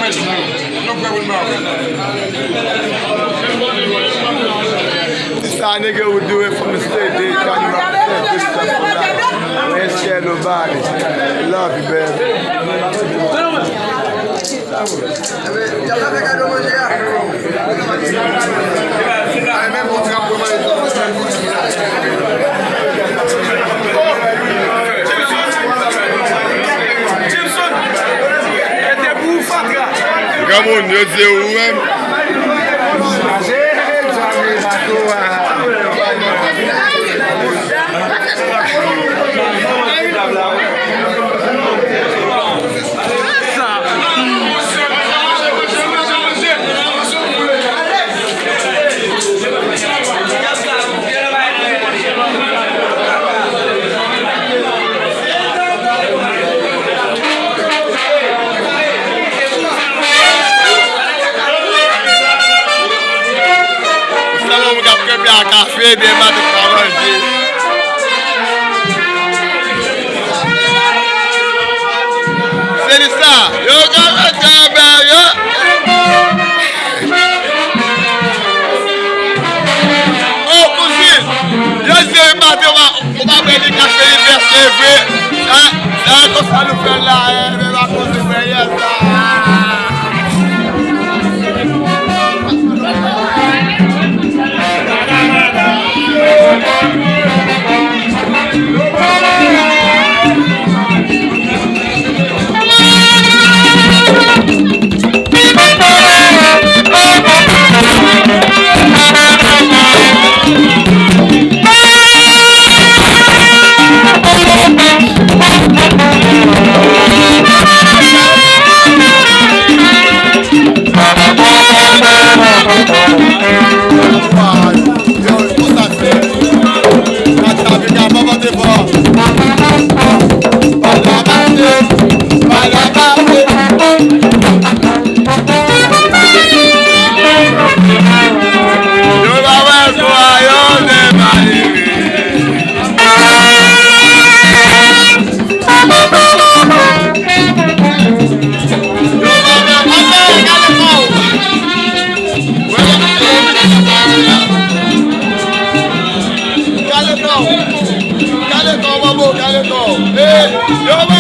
This our nigga would do it from the state. They try to represent this stuff for life. Ain't scared nobody. Love you, baby. Moun, yo dize ou mèm? Café, des mains de manger. C'est ça. Yo, oh, cousine. Yo, c'est matin, on va prendre du café universel. Ça, comme ça nous fait là, mais la cause de meilleur, ça. Yo,